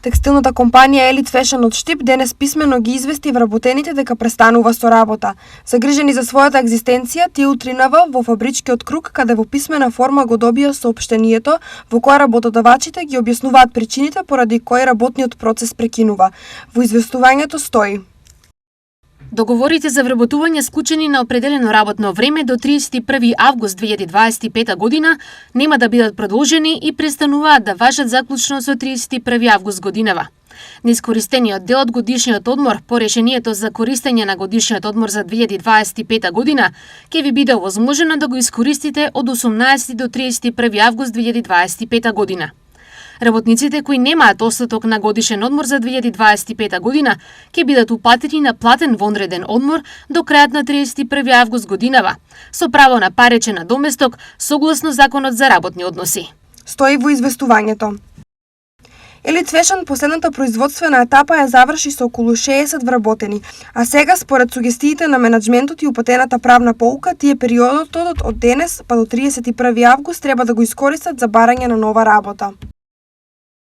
Текстилната компанија Elite Fashion од Штип денес писмено ги извести вработените дека престанува со работа. Загрижени за својата екзистенција, тие утринава во фабричкиот круг каде во писмена форма го добија соопштението во кое работодавачите ги објаснуваат причините поради кои работниот процес прекинува. Во известувањето стои: договорите за вработување склучени на определено работно време до 31 август 2025 година нема да бидат продолжени и престануваат да важат заклучно со 31 август годинава. Неискористениот дел од годишниот одмор по решението за користење на годишниот одмор за 2025 година ќе ви биде овозможено да го искористите од 18 до 31 август 2025 година. Работниците кои немаат остаток на годишен одмор за 2025 година ќе бидат упатени на платен вонреден одмор до крајот на 31 август годинава, со право на паричен надоместок согласно Законот за работни односи. Стои во известувањето. Elite Fashion последната производствена етапа ја заврши со околу 60 вработени, а сега според сугестиите на менаџментот и упатената правна поука, тие периодот од денес па до 31 август треба да го искористат за барање на нова работа.